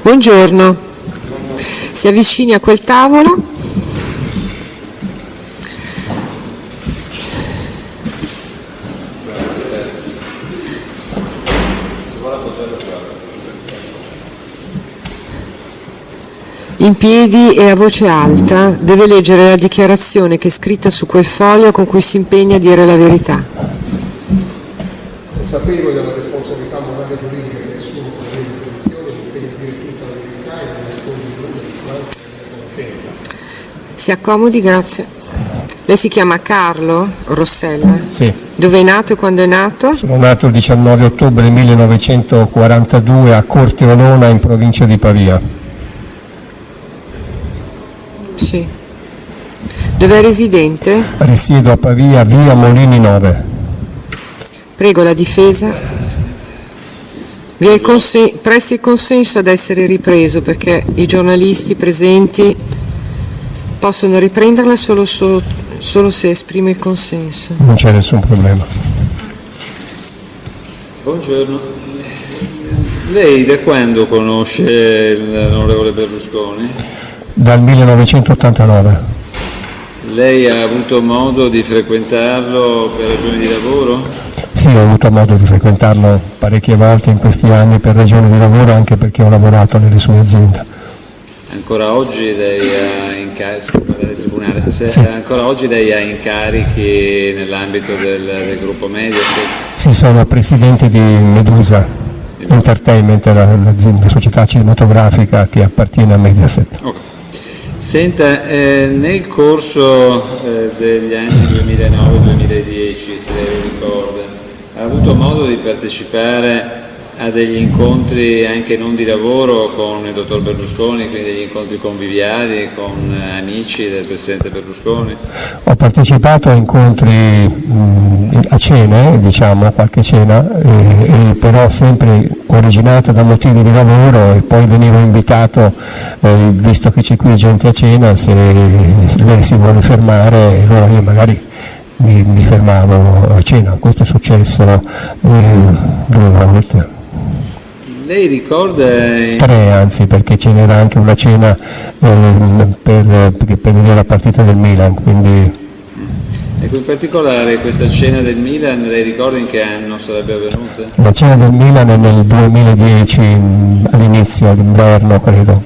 Buongiorno, si avvicini a quel tavolo. In piedi e a voce alta deve leggere la dichiarazione che è scritta su quel foglio con cui si impegna a dire la verità. Consapevole della responsabilità morale e giuridica che nessuno con le posizioni si impegna a dire tutta la verità e non nasconde nulla di quanto nella conoscenza. Si accomodi, grazie. Lei si chiama Carlo Rossella? Sì. Dove è nato e quando è nato? Sono nato il 19 ottobre 1942 a Corte Olona in provincia di Pavia. Sì. Dove è residente? Risiedo a Pavia, via Molini 9. Prego la difesa. Presti il consenso ad essere ripreso perché i giornalisti presenti possono riprenderla solo se esprime il consenso. Non c'è nessun problema. Buongiorno. Lei da quando conosce l'onorevole Berlusconi? Dal 1989. Lei ha avuto modo di frequentarlo per ragioni di lavoro? Sì, ho avuto modo di frequentarlo parecchie volte in questi anni per ragioni di lavoro, anche perché ho lavorato nelle sue aziende. Ancora oggi lei ha incarichi, Sì. ancora oggi lei ha incarichi nell'ambito del gruppo Mediaset? Sì, sono presidente di Medusa Entertainment, la società cinematografica che appartiene a Mediaset. Okay. Senta, nel corso degli anni 2009-2010, se lei lo ricorda, ha avuto modo di partecipare a degli incontri anche non di lavoro con il dottor Berlusconi, quindi degli incontri conviviali con amici del Presidente Berlusconi? Ho partecipato a incontri, a cene, diciamo, qualche cena, però sempre originata da motivi di lavoro, e poi venivo invitato, visto che c'è qui gente a cena, se lei si vuole fermare, allora io magari mi fermavo a cena. Questo è successo 2 volte. Lei ricorda? 3 anzi, perché ce n'era anche una cena per vedere la partita del Milan, quindi... Ecco, in particolare questa cena del Milan, lei ricorda in che anno sarebbe avvenuta? La cena del Milan è nel 2010, all'inizio, all'inverno credo.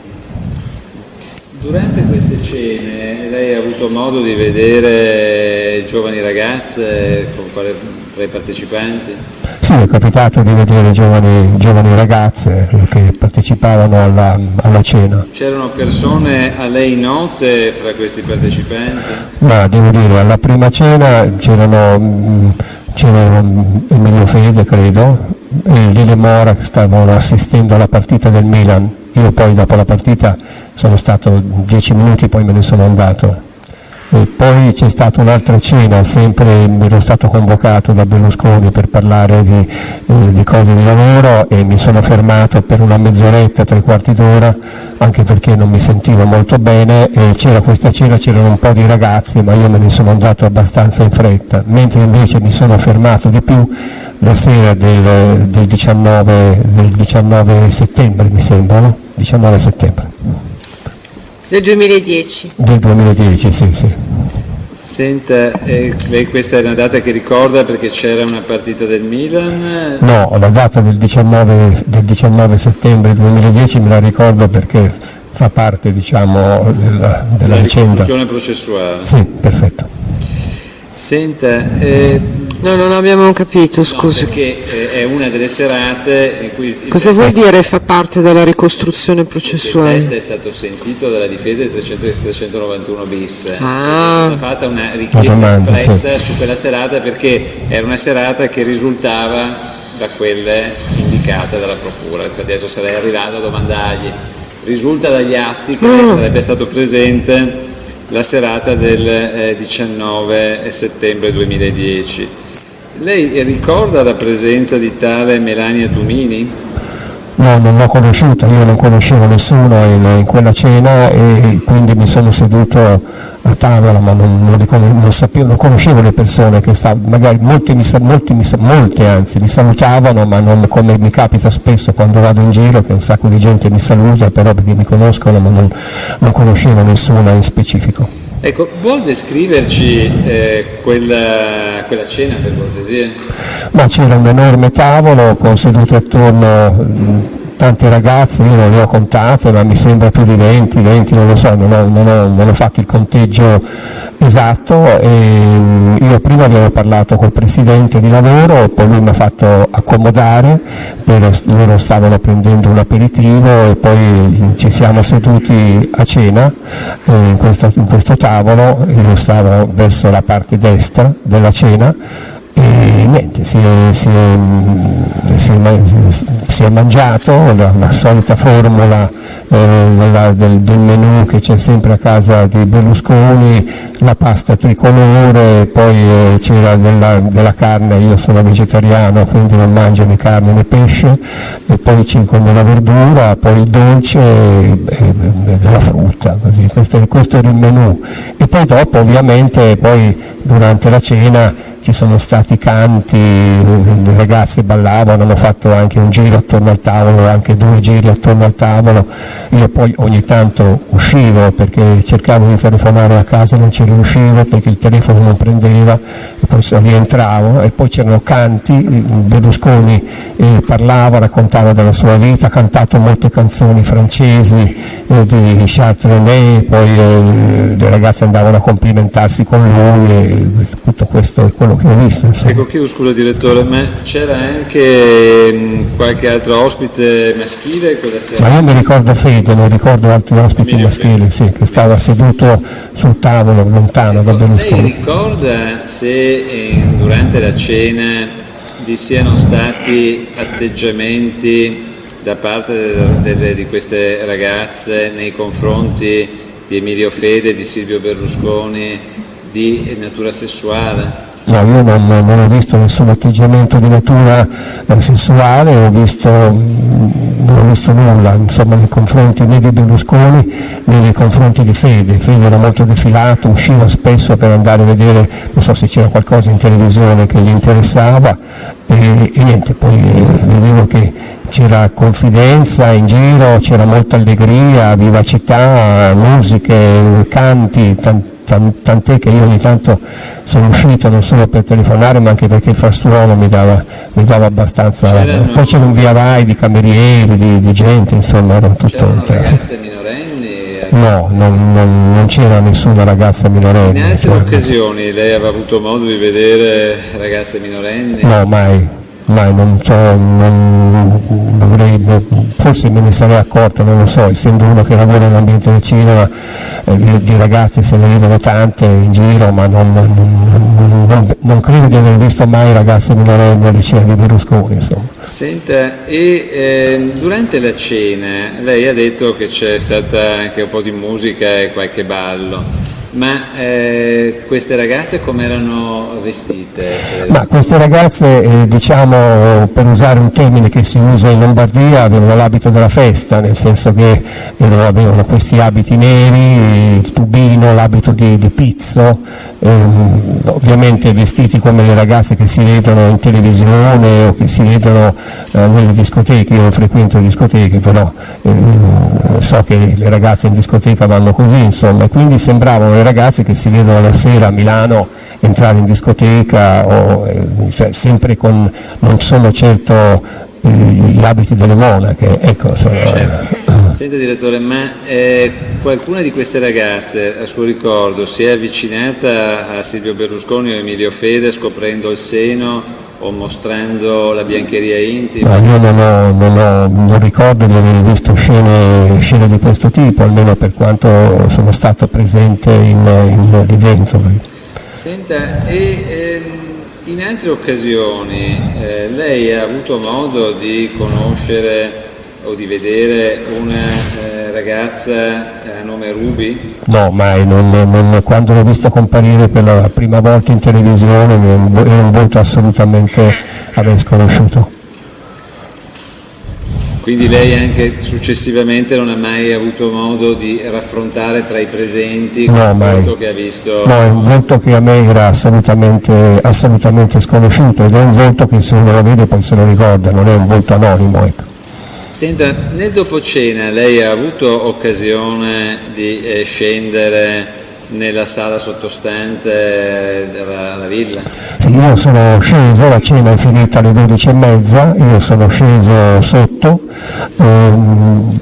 Durante queste cene lei ha avuto modo di vedere giovani ragazze tra i partecipanti? Sì, è capitato di vedere giovani ragazze che partecipavano alla cena. C'erano persone a lei note fra questi partecipanti? Ma devo dire, alla prima cena c'era Emilio Fede, credo, e Lele Mora, che stavano assistendo alla partita del Milan. Io poi dopo la partita sono stato 10 minuti, poi me ne sono andato. E poi c'è stata un'altra cena, sempre ero stato convocato da Berlusconi per parlare di cose di lavoro, e mi sono fermato per una mezz'oretta, 3/4 d'ora, anche perché non mi sentivo molto bene, e c'era questa cena, c'erano un po' di ragazzi, ma io me ne sono andato abbastanza in fretta, mentre invece mi sono fermato di più la sera del 19 settembre, mi sembra, no? 19 settembre. Del 2010. Del 2010, sì. Senta, lei questa è una data che ricorda perché c'era una partita del Milan? No, la data del 19 settembre 2010 me la ricordo perché fa parte, diciamo, della vicenda. Ricostruzione processuale. Sì, perfetto. Senta... No, non abbiamo capito, scusi. No, perché è una delle serate in cui... Cosa vuol dire fa parte della ricostruzione processuale? Il test è stato sentito dalla difesa del 391 bis. Ah. È stata fatta una richiesta espressa su quella serata perché era una serata che risultava da quelle indicate dalla Procura. Adesso sarei arrivato a domandargli. Risulta dagli atti che lei sarebbe stato presente la serata del 19 settembre 2010. Lei ricorda la presenza di tale Melania Tumini? No, non l'ho conosciuta, io non conoscevo nessuno in quella cena e quindi mi sono seduto a tavola, ma non conoscevo le persone che stavano, magari molte anzi mi salutavano, ma non come mi capita spesso quando vado in giro, che un sacco di gente mi saluta, però perché mi conoscono, ma non conoscevo nessuna in specifico. Ecco, vuol descriverci quella cena, per cortesia? Ma c'era un enorme tavolo con sedute attorno tante ragazze, io non le ho contate, ma mi sembra più di 20, non lo so, non ho fatto il conteggio esatto. E io prima avevo parlato col presidente di lavoro, poi lui mi ha fatto accomodare, loro stavano prendendo un aperitivo e poi ci siamo seduti a cena in questo tavolo, io stavo verso la parte destra della cena. E niente, si è mangiato la solita formula del menù che c'è sempre a casa di Berlusconi, la pasta tricolore, poi c'era della carne, io sono vegetariano quindi non mangio né carne né pesce, e poi con della verdura, poi il dolce e della frutta, così. Questo era il menù. E poi dopo ovviamente poi durante la cena ci sono stati canti, le ragazze ballavano, hanno fatto anche un giro attorno al tavolo, anche 2 giri attorno al tavolo. Io poi ogni tanto uscivo perché cercavo di telefonare a casa, non ci riuscivo perché il telefono non prendeva, e poi rientravo e poi c'erano canti, Berlusconi parlava, raccontava della sua vita, ha cantato molte canzoni francesi di Charles Trenet, poi le ragazze andavano a complimentarsi con lui e tutto questo è quello che ho visto. Insomma. Ecco, chiedo scusa direttore, ma c'era anche qualche altro ospite maschile quella sera? Ma io mi ricordo Fede, non ricordo altri ospiti maschili, sì, che stava seduto sul tavolo lontano da Berlusconi. Lei ricorda se durante la cena vi siano stati atteggiamenti da parte di queste ragazze nei confronti di Emilio Fede e di Silvio Berlusconi di natura sessuale? No, io non ho visto nessun atteggiamento di natura sessuale, non ho visto nulla, insomma, nei confronti né di Berlusconi né nei confronti di Fede. Fede era molto defilato, usciva spesso per andare a vedere, non so se c'era qualcosa in televisione che gli interessava, e niente, poi vedevo che c'era confidenza in giro, c'era molta allegria, vivacità, musiche, canti, tant'è che io ogni tanto sono uscito non solo per telefonare ma anche perché il frastuono mi dava abbastanza. Poi c'era un via vai di camerieri, di gente, insomma era tutto. C'erano ragazze minorenni? No, non c'era nessuna ragazza minorenne. In altre occasioni lei aveva avuto modo di vedere ragazze minorenni? No, mai, non so, forse me ne sarei accorto, non lo so, essendo uno che lavora nell'ambiente del cinema, di ragazze se ne vedono tante in giro, ma non credo di aver visto mai ragazze minorenni alle cene di Berlusconi, insomma. Senta, e durante la cena lei ha detto che c'è stata anche un po' di musica e qualche ballo. Ma queste ragazze come erano vestite? Ma queste ragazze, diciamo, per usare un termine che si usa in Lombardia, avevano l'abito della festa, nel senso che avevano questi abiti neri, il tubino, l'abito di pizzo, ovviamente vestiti come le ragazze che si vedono in televisione o che si vedono nelle discoteche. Io non frequento discoteche, però so che le ragazze in discoteca vanno così, insomma, e quindi sembravano le ragazze che si vedono la sera a Milano entrare in discoteca, cioè sempre con, non sono certo gli abiti delle monache, ecco. Senta direttore, ma qualcuna di queste ragazze a suo ricordo si è avvicinata a Silvio Berlusconi o Emilio Fede scoprendo il seno o mostrando la biancheria intima? No, io non ricordo di aver visto scene di questo tipo, almeno per quanto sono stato presente lì dentro. Senta, e in altre occasioni lei ha avuto modo di conoscere o di vedere una ragazza a nome Ruby? No, mai, quando l'ho vista comparire per la prima volta in televisione era un volto assolutamente a me sconosciuto. Quindi lei anche successivamente non ha mai avuto modo di raffrontare tra i presenti No, il mai. volto che ha visto? No, è un volto che a me era assolutamente sconosciuto, ed è un volto che se uno lo vede poi se lo ricorda, non è un volto anonimo, ecco. Senta, nel dopo cena lei ha avuto occasione di scendere nella sala sottostante della villa? Sì, io sono sceso, la cena è finita alle 12:30, io sono sceso sotto,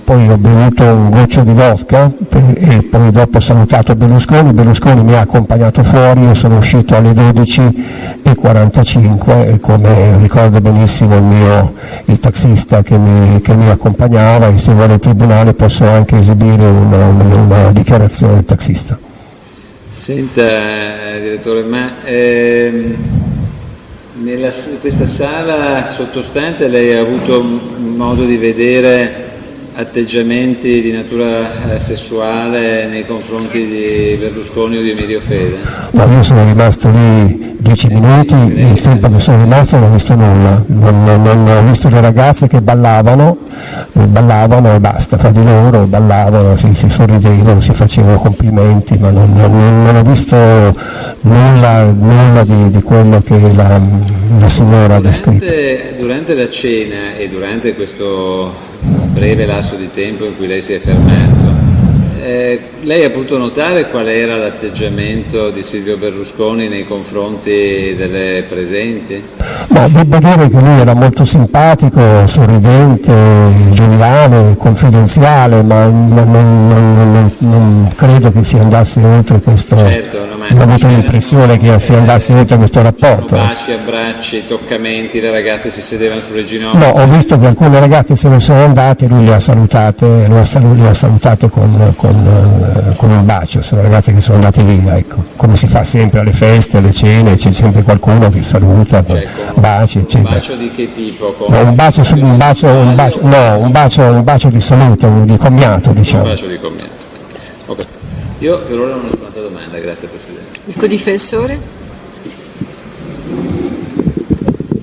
poi ho bevuto un goccio di vodka e poi dopo ho salutato Berlusconi mi ha accompagnato fuori, io sono uscito alle 12:45 e come ricordo benissimo il taxista che mi accompagnava, e se vuole il tribunale posso anche esibire una dichiarazione del taxista. Senta, direttore, ma questa sala sottostante lei ha avuto modo di vedere atteggiamenti di natura sessuale nei confronti di Berlusconi o di Emilio Fede? No, io sono rimasto lì 10 minuti, il tempo che sono rimasto non ho visto nulla, non ho visto le ragazze che ballavano e basta, fra di loro ballavano, si sorridevano, si facevano complimenti, ma non ho visto nulla di quello che la signora ha descritto. Durante la cena e durante questo breve lasso di tempo in cui lei si è fermato, lei ha potuto notare qual era l'atteggiamento di Silvio Berlusconi nei confronti delle presenti? Ma devo dire che lui era molto simpatico, sorridente, gioviale, confidenziale, ma non credo che si andasse oltre questo. Certo, ho avuto l'impressione che si andasse oltre questo rapporto. Baci, abbracci, toccamenti, le ragazze si sedevano sulle ginocchia? No, ho visto che alcune ragazze se ne sono andate, lui le ha salutate con un bacio, sono ragazze che sono andate via, ecco, come si fa sempre alle feste, alle cene, c'è sempre qualcuno che saluta, baci, eccetera. Un bacio di che tipo? No, un bacio di saluto, di commiato, diciamo. Un bacio di commiato. Okay. Io per ora non ho un'altra domanda, grazie Presidente. Il codifensore?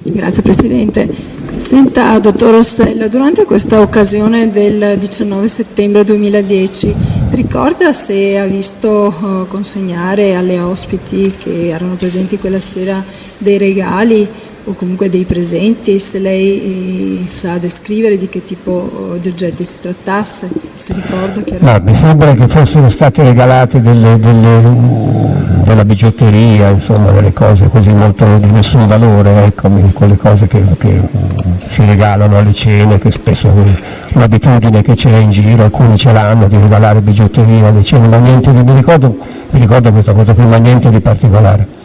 Grazie Presidente. Senta, dottor Rossella, durante questa occasione del 19 settembre 2010 ricorda se ha visto consegnare alle ospiti che erano presenti quella sera dei regali o comunque dei presenti, se lei sa descrivere di che tipo di oggetti si trattasse, se ricorda chiaramente? Mi sembra che fossero state regalate della bigiotteria, insomma delle cose così molto di nessun valore, ecco, quelle cose che si regalano alle cene, che spesso è un'abitudine che c'è in giro, alcuni ce l'hanno di regalare bigiotteria alle cene, ma niente di, mi ricordo questa cosa qui, ma niente di particolare.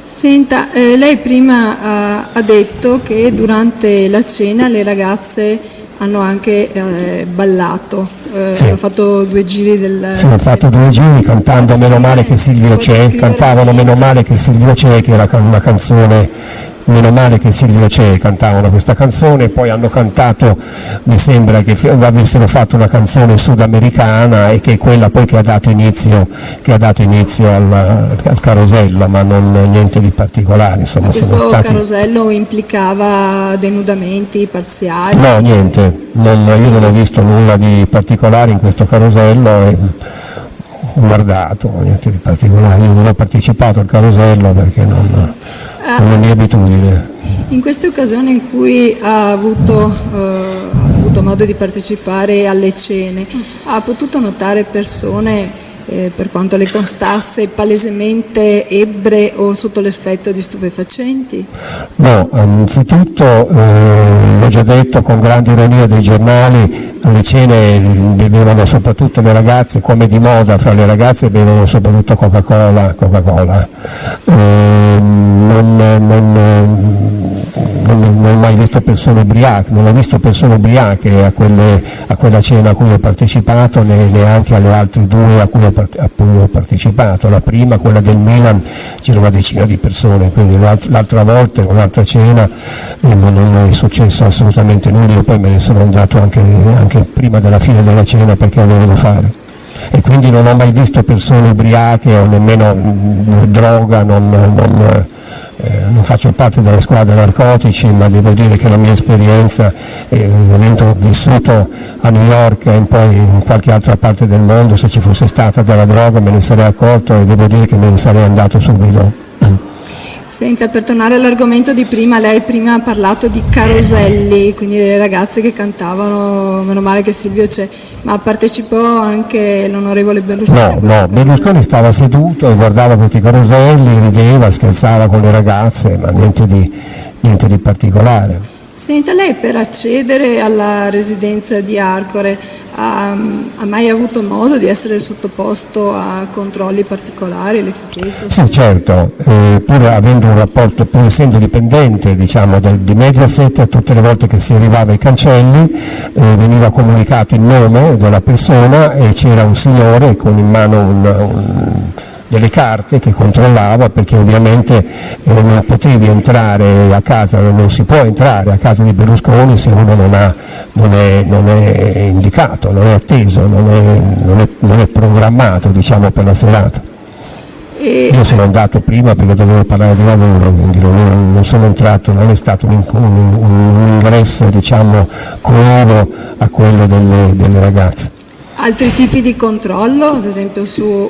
Senta, lei prima ha detto che durante la cena le ragazze hanno anche ballato, Sì. hanno fatto 2 giri del... Sì, ho fatto 2 giri cantando Meno male che Silvio c'è, cantavano Meno male che Silvio c'è, che era una canzone, Meno male che Silvio c'è, cantavano questa canzone, e poi hanno cantato, mi sembra che avessero fatto una canzone sudamericana, e che è quella poi che ha dato inizio al carosello, ma non niente di particolare, insomma. Questo carosello implicava denudamenti parziali? No, niente, io non ho visto nulla di particolare in questo carosello, ho guardato, niente di particolare, io non ho partecipato al carosello perché non è mia abitudine. In queste occasioni in cui ha avuto modo di partecipare alle cene, ha potuto notare persone, per quanto le constasse, palesemente ebbre o sotto l'effetto di stupefacenti? No, anzitutto, l'ho già detto con grande ironia dei giornali, alle cene bevevano soprattutto le ragazze, come di moda fra le ragazze bevevano soprattutto Coca-Cola. Non ho mai visto persone ubriache, non ho visto persone ubriache a quella cena a cui ho partecipato, neanche alle altre 2 a cui ho partecipato. La prima, quella del Milan, c'era una decina di persone, quindi l'altra volta, un'altra cena, non è successo assolutamente nulla. Io poi me ne sono andato anche prima della fine della cena perché avevo da fare. E quindi non ho mai visto persone ubriache o nemmeno droga, non faccio parte della squadra narcotici, ma devo dire che la mia esperienza, avendo vissuto a New York e poi in qualche altra parte del mondo, se ci fosse stata della droga me ne sarei accorto e devo dire che me ne sarei andato subito. Senta, per tornare all'argomento di prima, lei prima ha parlato di caroselli, quindi delle ragazze che cantavano, meno male che Silvio c'è, ma partecipò anche l'onorevole Berlusconi? No, Berlusconi stava seduto e guardava questi caroselli, rideva, scherzava con le ragazze, ma niente di particolare. Senta, lei per accedere alla residenza di Arcore ha mai avuto modo di essere sottoposto a controlli particolari? Le fu chiesto? Sì, certo, pur avendo un rapporto, pur essendo dipendente diciamo, di Mediaset, tutte le volte che si arrivava ai cancelli veniva comunicato il nome della persona e c'era un signore con in mano delle carte che controllava, perché ovviamente non potevi entrare a casa, non si può entrare a casa di Berlusconi se uno non è indicato, non è atteso, non è programmato diciamo, per la serata. Io sono andato prima perché dovevo parlare di lavoro, quindi non sono entrato, non è stato un ingresso diciamo, coevo a quello delle ragazze. Altri tipi di controllo, ad esempio su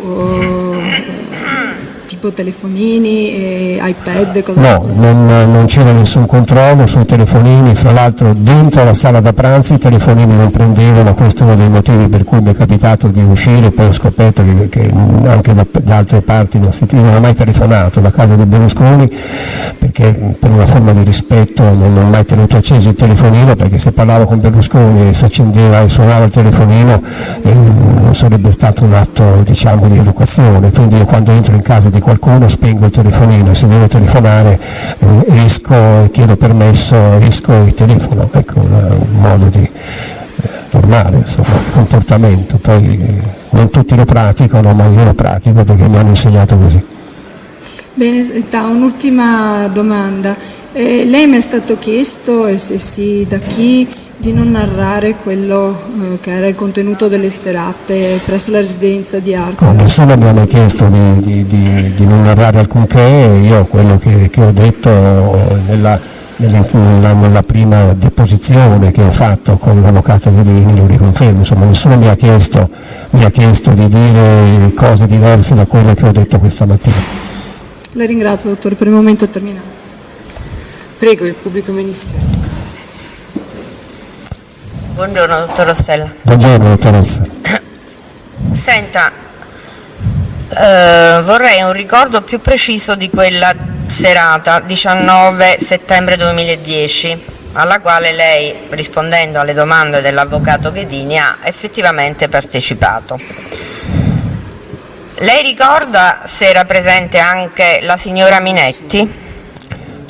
tipo telefonini, iPad, cose del genere? No, non c'era nessun controllo sui telefonini, fra l'altro dentro la sala da pranzo i telefonini non prendevano, questo è uno dei motivi per cui mi è capitato di uscire, poi ho scoperto che anche da altre parti non ho mai telefonato da casa di Berlusconi, perché per una forma di rispetto non ho mai tenuto acceso il telefonino, perché se parlavo con Berlusconi e si accendeva e suonava il telefonino non sarebbe stato un atto diciamo di educazione, quindi io quando entro in casa di qualcuno spengo il telefonino, se devo telefonare esco e chiedo permesso, esco e telefono, ecco un modo di normale insomma, comportamento, poi non tutti lo praticano, ma io lo pratico perché mi hanno insegnato così. Bene, un'ultima domanda. Lei mi è stato chiesto, e se sì da chi, di non narrare quello che era il contenuto delle serate presso la residenza di Arcore? Nessuno mi ha mai chiesto di non narrare alcunché, io quello che ho detto nella prima deposizione che ho fatto con l'avvocato Ghedini lo riconfermo, insomma nessuno mi ha chiesto di dire cose diverse da quelle che ho detto questa mattina. La ringrazio, dottore, per il momento è terminato. Prego, il pubblico ministero. Buongiorno, dottor Rossella. Buongiorno, dottoressa. Senta, vorrei un ricordo più preciso di quella serata, 19 settembre 2010, alla quale lei, rispondendo alle domande dell'avvocato Ghedini, ha effettivamente partecipato. Lei ricorda se era presente anche la signora Minetti?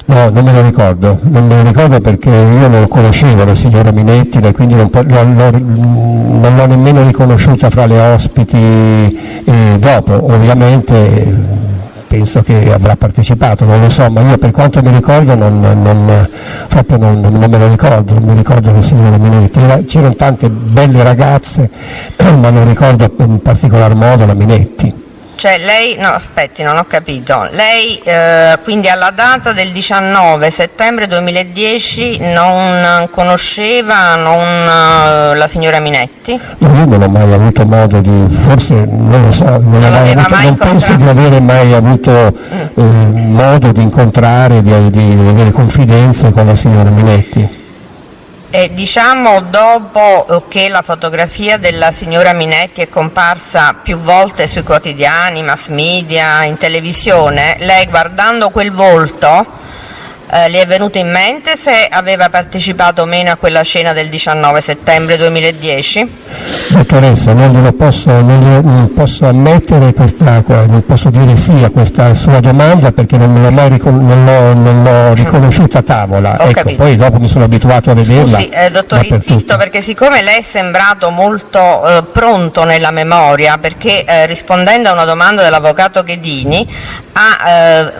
No, non me lo ricordo perché io non conoscevo la signora Minetti e quindi non l'ho nemmeno riconosciuta fra le ospiti dopo, ovviamente penso che avrà partecipato, non lo so, ma io per quanto mi ricordo proprio non me lo ricordo, non mi ricordo la signora Minetti, c'erano tante belle ragazze, ma non ricordo in particolar modo la Minetti. Cioè lei, no aspetti, non ho capito, lei quindi alla data del 19 settembre 2010 non conosceva la signora Minetti? No, io non ho mai avuto modo forse non lo so, non penso di avere mai avuto modo di incontrare, di avere confidenze con la signora Minetti. E diciamo dopo che la fotografia della signora Minetti è comparsa più volte sui quotidiani, mass media, in televisione, lei guardando quel volto le è venuto in mente se aveva partecipato o meno a quella cena del 19 settembre 2010? Dottoressa, non posso ammettere non posso dire sì a questa sua domanda perché non l'ho riconosciuta a tavola. Ecco, poi dopo mi sono abituato a vederla. Scusi, dottore, insisto perché siccome lei è sembrato molto pronto nella memoria, perché rispondendo a una domanda dell'avvocato Ghedini ha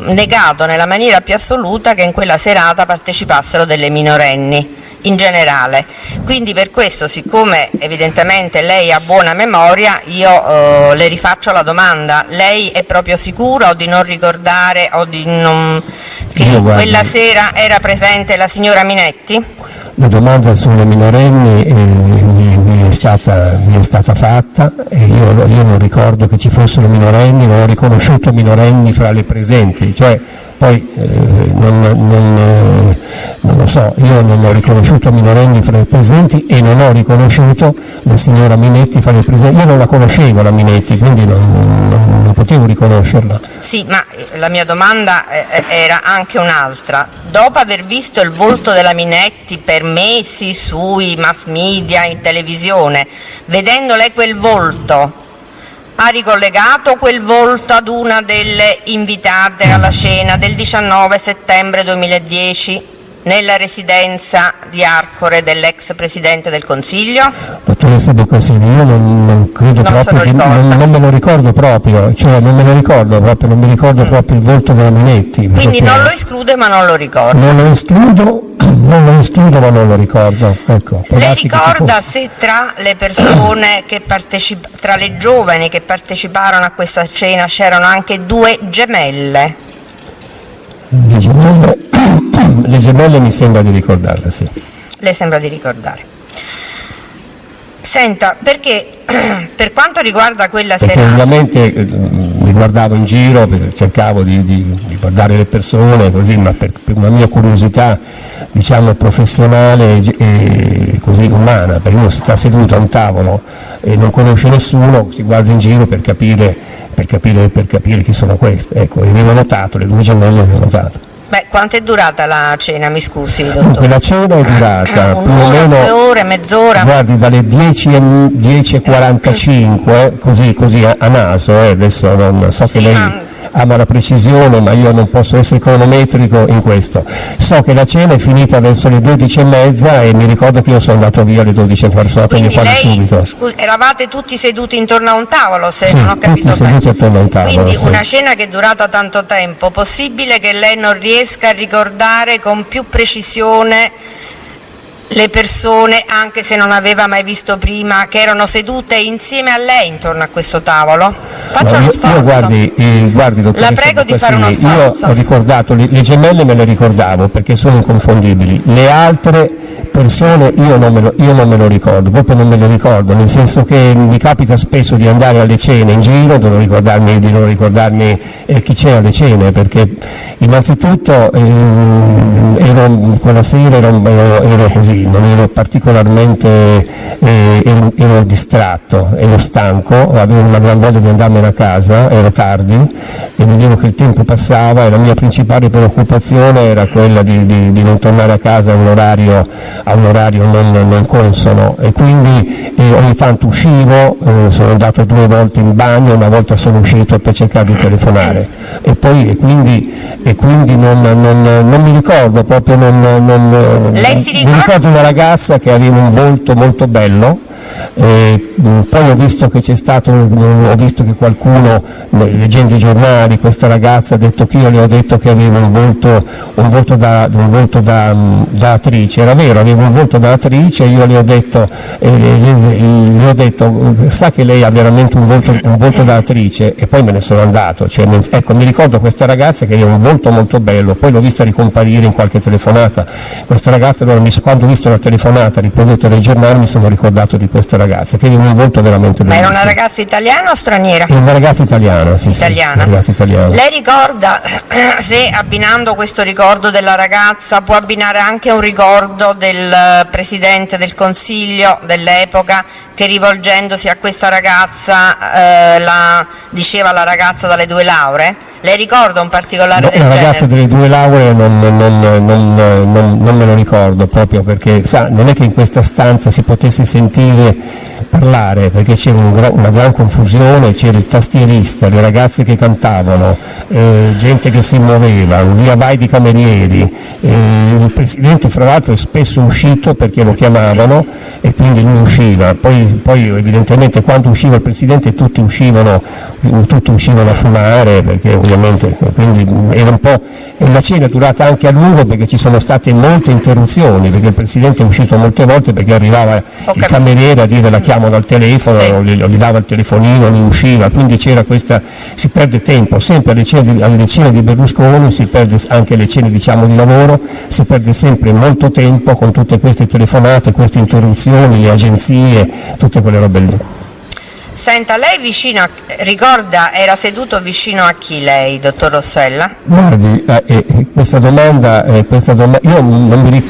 negato nella maniera più assoluta che in quella serata partecipassero delle minorenni in generale. Quindi per questo, siccome evidentemente lei ha buona memoria, io le rifaccio la domanda: lei è proprio sicura o di non ricordare o di non che quella sera era presente la signora Minetti? La domanda sulle minorenni mi è stata fatta e io non ricordo che ci fossero minorenni, non ho riconosciuto minorenni fra le presenti, cioè poi non lo so, io non ho riconosciuto minorenni fra i presenti e non ho riconosciuto la signora Minetti fra le presenti. Io non la conoscevo la Minetti, quindi non potevo riconoscerla. Sì, ma la mia domanda era anche un'altra. Dopo aver visto il volto della Minetti per mesi sui mass media, in televisione, vedendo lei quel volto, ha ricollegato quel volto ad una delle invitate alla cena del 19 settembre 2010 nella residenza di Arcore dell'ex Presidente del Consiglio? Dottoressa Bocassini, io non credo proprio, non me lo ricordo proprio, cioè non me lo ricordo proprio, non mi ricordo proprio il volto della Minetti. Quindi non lo esclude ma non lo ricorda? Non lo escludo ma non lo ricordo. Ecco, lei ricorda se tra le persone tra le giovani che parteciparono a questa cena c'erano anche due gemelle? Le gemelle mi sembra di ricordarle, sì. Le sembra di ricordare. Senta, perché per quanto riguarda quella perché serata... ovviamente mi guardavo in giro, cercavo di guardare le persone così, ma per una mia curiosità, diciamo, professionale e così umana, perché uno sta seduto a un tavolo e non conosce nessuno, si guarda in giro per capire chi sono queste. Ecco, avevo notato, le due gemelle avevo notato. Beh, quanto è durata la cena, mi scusi, dottore? Dunque, la cena è durata più o meno 2 ore, mezz'ora? Guardi, dalle 10:45, così a naso, adesso non so che lei ama la precisione, ma io non posso essere cronometrico in questo. So che la cena è finita verso le 12:30 e mi ricordo che io sono andato via alle 12:40, sono andato via quasi subito. Scusi, eravate tutti seduti intorno a un tavolo, se sì, non ho capito tutti bene? Seduti attorno a un tavolo. Quindi sì. Una cena che è durata tanto tempo, possibile che lei non riesca a ricordare con più precisione le persone, anche se non aveva mai visto prima, che erano sedute insieme a lei intorno a questo tavolo? Faccia uno sforzo. Io guardi, dottoressa, la prego di fare uno sforzo. Io ho ricordato, le gemelle me le ricordavo perché sono inconfondibili, le altre persone io non me lo ricordo, proprio non me lo ricordo, nel senso che mi capita spesso di andare alle cene in giro, di non ricordarmi chi c'è alle cene, perché innanzitutto quella sera ero così, non ero particolarmente, ero distratto, ero stanco, avevo una gran voglia di andarmene a casa, ero tardi e vedevo che il tempo passava e la mia principale preoccupazione era quella di non tornare a casa a un orario non consono, e quindi ogni tanto uscivo, sono andato 2 volte in bagno, una volta sono uscito per cercare di telefonare e quindi non mi ricordo proprio, Lei si ricorda? mi ricordo una ragazza che aveva un volto molto bello. Poi ho visto che qualcuno, leggendo i giornali, questa ragazza ha detto che io le ho detto che aveva un volto da attrice. Era vero, aveva un volto da attrice, io le ho detto sa che lei ha veramente un volto da attrice, e poi me ne sono andato. Cioè, ecco, mi ricordo questa ragazza che aveva un volto molto bello, poi l'ho vista ricomparire in qualche telefonata. Questa ragazza, allora, quando ho visto la telefonata riprodotta dai giornali, mi sono ricordato di questa ragazza che aveva un volto veramente bellissimo. Ma era una ragazza italiana o straniera? È una ragazza italiana, sì. Italiana. Sì, una ragazza italiana. Lei ricorda, se abbinando questo ricordo della ragazza può abbinare anche un ricordo del Presidente del Consiglio dell'epoca, che rivolgendosi a questa ragazza diceva la ragazza dalle 2 lauree? Lei ricorda un particolare del genere? La ragazza delle 2 lauree non me lo ricordo, proprio perché sa, non è che in questa stanza si potesse sentire parlare perché c'era una gran confusione, c'era il tastierista, le ragazze che cantavano, gente che si muoveva, un via vai di camerieri, il Presidente fra l'altro è spesso uscito perché lo chiamavano e quindi lui usciva, poi evidentemente quando usciva il Presidente tutti uscivano a fumare perché ovviamente quindi era un po', e la cena è durata anche a lungo perché ci sono state molte interruzioni, perché il Presidente è uscito molte volte perché arrivava il cameriere a dire la chiamo dal telefono, sì. gli dava il telefonino, ne usciva, quindi c'era questa, si perde tempo, sempre alle cene di Berlusconi si perde anche alle cene diciamo di lavoro, si perde sempre molto tempo con tutte queste telefonate, queste interruzioni, le agenzie, tutte quelle robe lì. Senta, lei ricorda, era seduto vicino a chi lei, dottor Rossella? Guardi, questa domanda, io non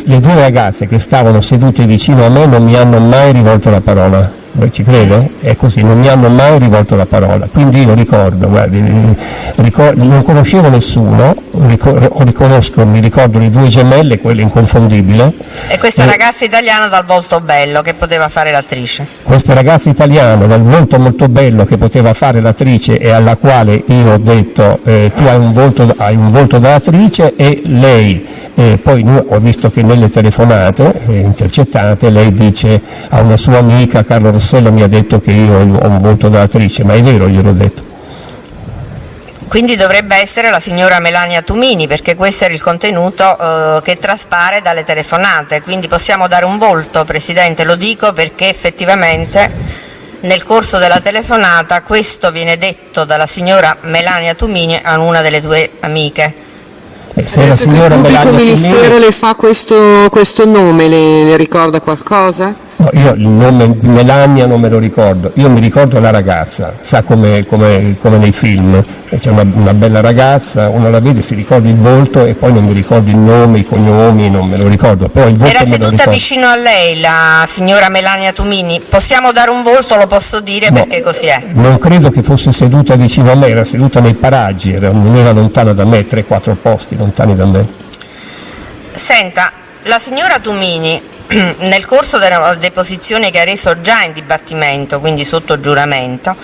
le due ragazze che stavano sedute vicino a me non mi hanno mai rivolto la parola. Ci crede? È così, non mi hanno mai rivolto la parola, quindi io ricordo, guardi, non conoscevo nessuno, mi ricordo le due gemelle, quelle inconfondibili. E questa ragazza italiana dal volto bello che poteva fare l'attrice? Questa ragazza italiana dal volto molto bello che poteva fare l'attrice e alla quale io ho detto tu hai un volto da attrice, e lei, poi ho visto che nelle telefonate intercettate lei dice a una sua amica, Carlo Rossello mi ha detto che io ho un volto da attrice, ma è vero, gliel'ho detto. Quindi dovrebbe essere la signora Melania Tumini, perché questo era il contenuto che traspare dalle telefonate, quindi possiamo dare un volto, Presidente, lo dico perché effettivamente nel corso della telefonata questo viene detto dalla signora Melania Tumini a una delle due amiche. Se la signora il pubblico ministero Tumini... le fa questo nome, le ricorda qualcosa? No, io il nome Melania non me lo ricordo, io mi ricordo la ragazza, sa come nei film, c'è una bella ragazza, uno la vede, si ricorda il volto e poi non mi ricordo il nome, i cognomi, non me lo ricordo. Però il volto era me lo seduta ricordo. Vicino a lei la signora Melania Tumini, possiamo dare un volto, lo posso dire, No, perché così è. Non credo che fosse seduta vicino a me, era seduta nei paraggi, non era lontana da me, 3-4 posti lontani da me. Senta, la signora Tumini nel corso della deposizione che ha reso già in dibattimento, quindi sotto giuramento,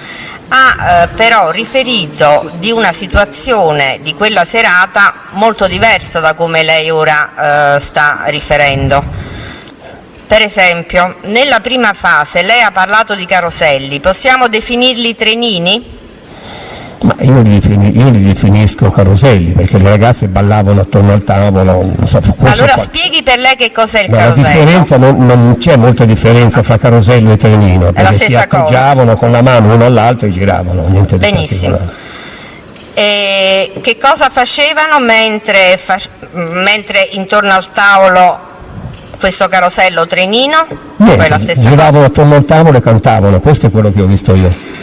ha però riferito di una situazione di quella serata molto diversa da come lei ora sta riferendo. Per esempio, nella prima fase lei ha parlato di caroselli, possiamo definirli trenini? Ma io li definisco caroselli perché le ragazze ballavano attorno al tavolo. Non so, allora spieghi per lei che cos'è il carosello. La differenza non c'è molta differenza fra carosello e trenino, perché si appoggiavano con la mano uno all'altro e giravano, niente di benissimo. E che cosa facevano mentre intorno al tavolo questo carosello trenino? Giravano attorno al tavolo e cantavano, questo è quello che ho visto io.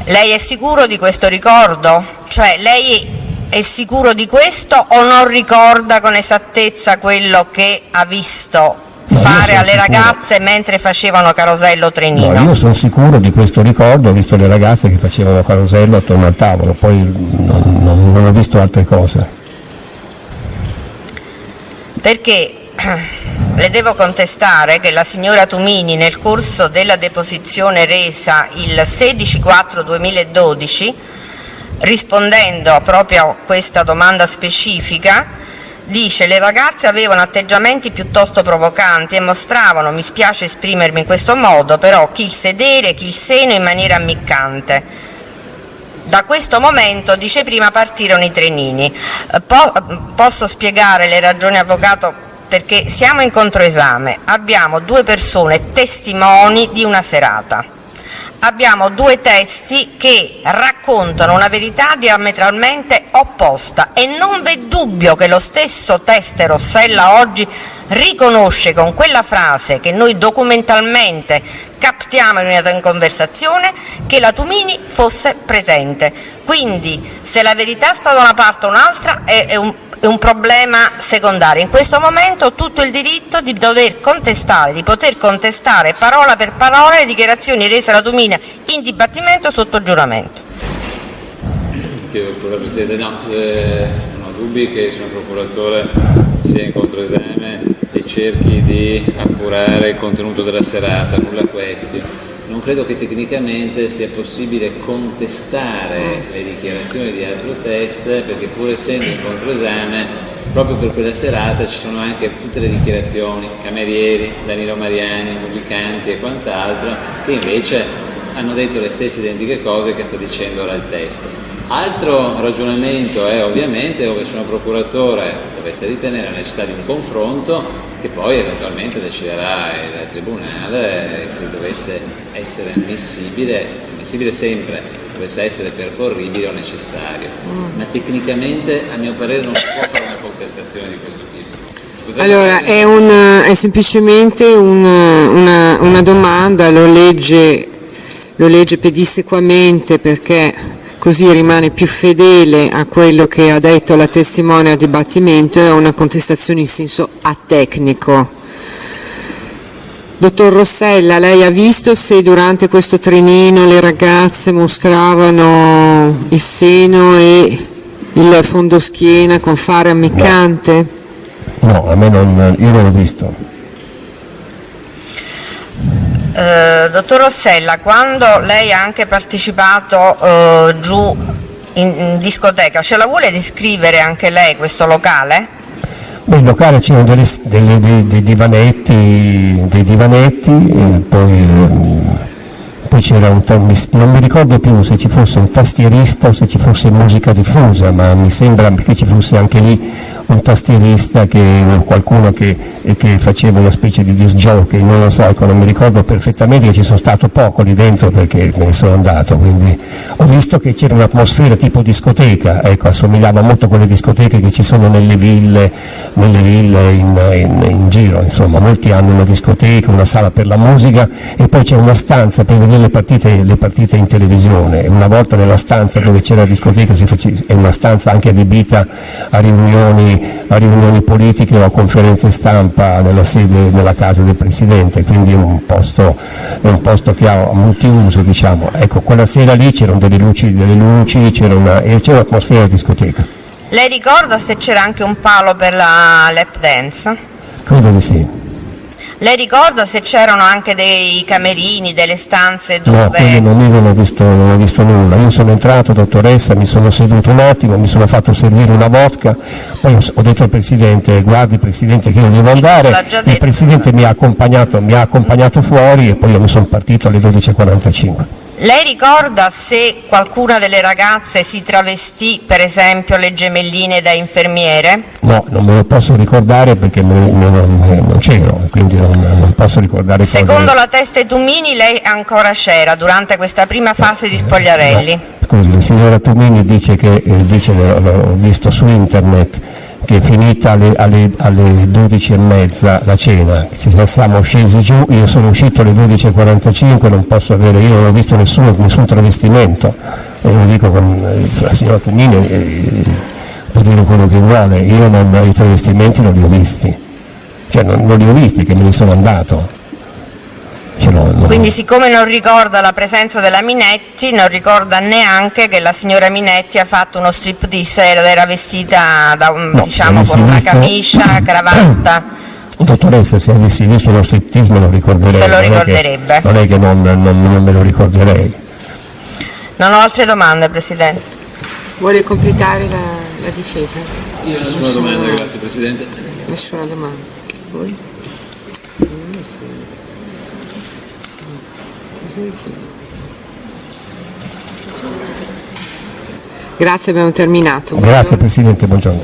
Lei è sicuro di questo ricordo? Cioè lei è sicuro di questo o non ricorda con esattezza quello che ha visto fare alle ragazze mentre facevano carosello trenino? No, io sono sicuro di questo ricordo, ho visto le ragazze che facevano carosello attorno al tavolo, poi non ho visto altre cose. Perché le devo contestare che la signora Tumini nel corso della deposizione resa il 16/4/2012, rispondendo proprio a questa domanda specifica, dice: le ragazze avevano atteggiamenti piuttosto provocanti e mostravano, mi spiace esprimermi in questo modo, però chi il sedere, chi il seno in maniera ammiccante. Da questo momento, dice prima, partirono i trenini. Posso spiegare le ragioni, avvocato? Perché siamo in controesame, abbiamo due persone testimoni di una serata, abbiamo due testi che raccontano una verità diametralmente opposta e non v'è dubbio che lo stesso teste Rossella oggi riconosce con quella frase che noi documentalmente captiamo in una conversazione che la Tumini fosse presente. Quindi se la verità sta da una parte o un'altra è un problema secondario. In questo momento ho tutto il diritto di poter contestare parola per parola le dichiarazioni rese alla Tumini in dibattimento sotto giuramento. Presidente, non ho dubbi che il signor procuratore sia in controesame e cerchi di appurare il contenuto della serata, nulla questione. Non credo che tecnicamente sia possibile contestare le dichiarazioni di altro test, perché pur essendo in controesame, proprio per quella serata ci sono anche tutte le dichiarazioni, camerieri, Danilo Mariani, musicanti e quant'altro, che invece hanno detto le stesse identiche cose che sta dicendo ora il test. Altro ragionamento è ovviamente, ove se un procuratore dovesse ritenere la necessità di un confronto, che poi eventualmente deciderà il Tribunale se dovesse essere ammissibile sempre, dovesse essere percorribile o necessario. Ma tecnicamente, a mio parere, non si può fare una contestazione di questo tipo. Allora, è semplicemente una domanda, lo legge pedissequamente perché così rimane più fedele a quello che ha detto la testimone a dibattimento, è una contestazione in senso atecnico. Dottor Rossella, lei ha visto se durante questo trenino le ragazze mostravano il seno e il fondoschiena con fare ammiccante? No, a me io non l'ho visto. Dottor Rossella, quando lei ha anche partecipato giù in discoteca, ce la vuole descrivere anche lei questo locale? Beh, il locale c'erano dei divanetti, e poi c'era non mi ricordo più se ci fosse un tastierista o se ci fosse musica diffusa, ma mi sembra che ci fosse anche lì un tastierista o qualcuno che faceva una specie di disc jockey, non lo so, non mi ricordo perfettamente, che ci sono stato poco lì dentro perché me ne sono andato, quindi ho visto che c'era un'atmosfera tipo discoteca, ecco, assomigliava molto a quelle discoteche che ci sono nelle ville in giro, insomma, molti hanno una discoteca, una sala per la musica e poi c'è una stanza per vedere le partite in televisione. Una volta nella stanza dove c'era la discoteca è una stanza anche adibita a riunioni politiche o a conferenze stampa nella casa del Presidente, quindi è un posto che ha multiuso, diciamo. Ecco, quella sera lì c'erano delle luci, c'era un'atmosfera di discoteca. Lei ricorda se c'era anche un palo per la lap dance? Credo di sì. Lei ricorda se c'erano anche dei camerini, delle stanze dove... No, quindi non ho visto nulla. Io sono entrato, dottoressa, mi sono seduto un attimo, mi sono fatto servire una vodka, poi ho detto al Presidente, guardi Presidente che io devo andare, il Presidente mi ha accompagnato fuori e poi io mi sono partito alle 12:45. Lei ricorda se qualcuna delle ragazze si travestì, per esempio le gemelline da infermiere? No, non me lo posso ricordare perché non c'ero, quindi non posso ricordare. Secondo la Teste Tumini lei ancora c'era durante questa prima fase di Spogliarelli? No. Scusi, la signora Tumini dice l'ho visto su internet, che è finita alle 12:30 la cena, siamo scesi giù, io sono uscito alle 12:45, non posso avere, io non ho visto nessun travestimento, e lo dico con la signora Tumini, può dire quello che vuole, io i travestimenti non li ho visti, cioè non li ho visti, che me ne sono andato. Quindi siccome non ricorda la presenza della Minetti, non ricorda neanche che la signora Minetti ha fatto uno striptease ed era vestita con una camicia, cravatta. Dottoressa, se avessi visto uno striptease me lo ricorderei. Se lo ricorderebbe. Non è che non me lo ricorderei. Non ho altre domande, Presidente. Vuole completare la difesa? Io nessuna domanda, grazie Presidente. Nessuna domanda. Voi? Grazie, abbiamo terminato. Grazie Presidente, buongiorno.